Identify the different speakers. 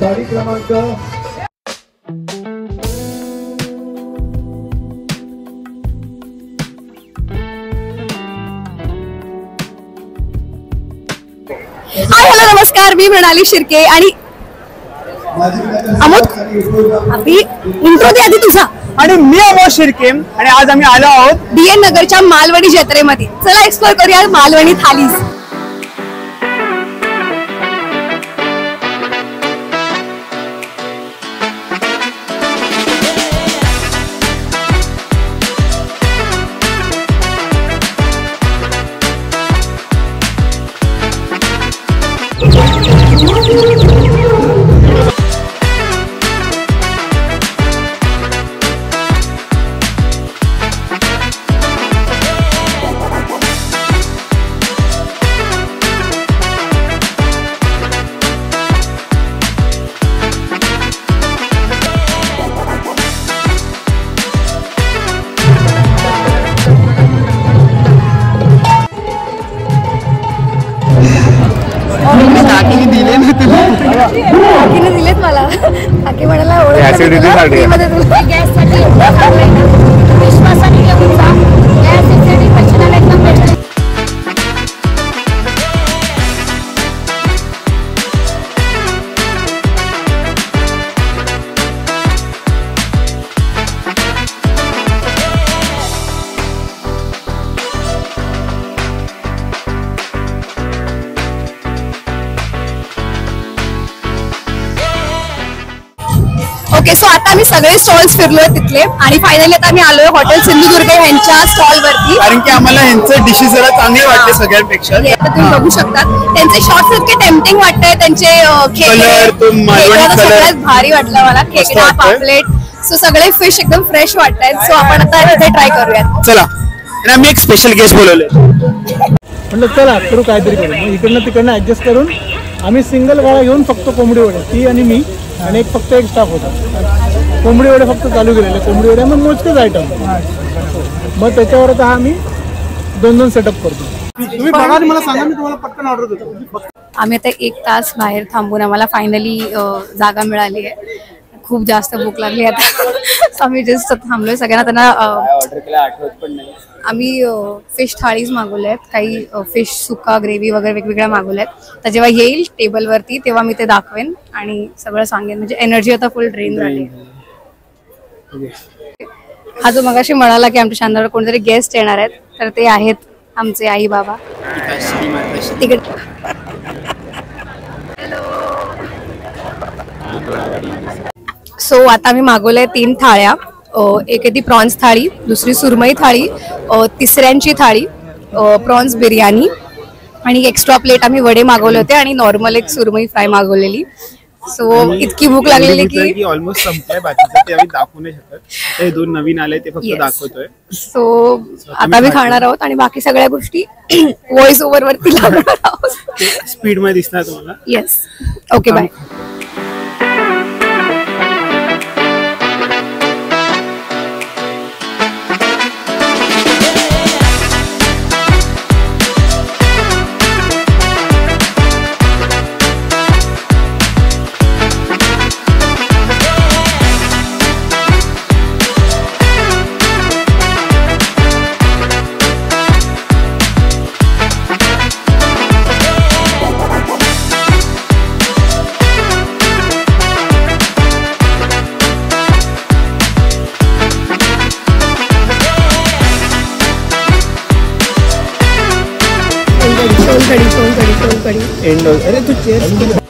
Speaker 1: साडी क्रमांक
Speaker 2: हॅलो नमस्कार, मी मृणाली शिर्के आणि अमोद अभि इंट्रो दे आधी तुझा.
Speaker 3: आणि मी अमोद शिर्के आणि आज आम्ही आलो आहोत
Speaker 2: DN नगरच्या मालवणी जत्रेमध्ये. चला एक्सप्लोर करूया मालवणी थालीज. काकीने दिलेत मला. काकी म्हणाला विश्वासाने घेऊन जा. ओके, सो आता आम्ही सगळे स्टॉल्स फिरलोय तिथले आणि फायनली आता आम्ही आलोय हॉटेल सिंधुदुर्ग यांच्या स्टॉल वरती.
Speaker 3: कारण की आम्हाला यांचे डिशेस जरा चांगले वाटले सगळ्यांपेक्षा.
Speaker 2: तुम्ही बघू शकता त्यांचे शॉर्ट्स इतके टेम्पटिंग वाटतंय. त्यांचे सगळ्यात भारी वाटलं मला खेकडा पापलेट. सो सगळे फिश एकदम फ्रेश वाटतायत. सो आपण आता इथे ट्राय करूयात.
Speaker 3: चला. आणि आम्ही एक स्पेशल गेस्ट बोलवले.
Speaker 4: म्हणलं चला करू काहीतरी करू. मग इकडनं तिकडनं ऍडजस्ट करून आम्ही सिंगल गाळा घेऊन फक्त कोंबडी वडे, ती आणि मी आणि फक्त एक स्टाफ होता. कोंबडी वडे फक्त चालू केलेले. कोंबडी वडे मग मोजकेच आयटम. मग त्याच्यावर आता आम्ही 2-2 सेटअप करतो. तुम्ही बघा आणि मला सांगा, मी तुम्हाला पटकन ऑर्डर देतो.
Speaker 2: आम्ही आता 1 तास बाहेर थांबून आम्हाला फायनली जागा मिळाली आहे. खूप जास्त भूक लागली आता. आम्ही जस्ट थांबलोय. सगळ्यांना त्यांना आम्ही फिश थाळीज मागवल्यात. काही फिश सुका ग्रेव्ही वगैरे वेगवेगळ्या मागवल्यात. तर जेव्हा येईल टेबलवरती तेव्हा मी ते दाखवेन आणि सगळं सांगेन. म्हणजे एनर्जी आता फुल ड्रेन झाली. हा जो मगाशी म्हणाला की आमच्या शानदार कोणतरी गेस्ट येणार आहेत, तर ते आहेत आमचे आई बाबा. तिकडे सो आता आम्ही मागवलंय 3 थाळ्या. एक आहे ती प्रॉन्स थाळी, दुसरी सुरमई थाळी, तिसऱ्यांची थाळी प्रॉन्स बिर्याणी आणि एक्स्ट्रा प्लेट आम्ही वडे मागवले होते आणि नॉर्मल एक सुरमई फ्राय मागवलेली. सो इतकी भूक लागलेली की
Speaker 3: ऑलमोस्ट संपलाय. बाकीचं ते आम्ही दाखवू नाही शकत. ते 2 नवीन आले ते फक्त दाखवतोय.
Speaker 2: सो आता आम्ही खाणार आहोत आणि बाकी सगळ्या गोष्टी व्हॉइस ओव्हर वरती लावणार आहोत.
Speaker 3: स्पीड मध्ये दिसणार तुम्हाला.
Speaker 2: येस. Okay, bye. सोलकढी.
Speaker 3: अरे तू चेअर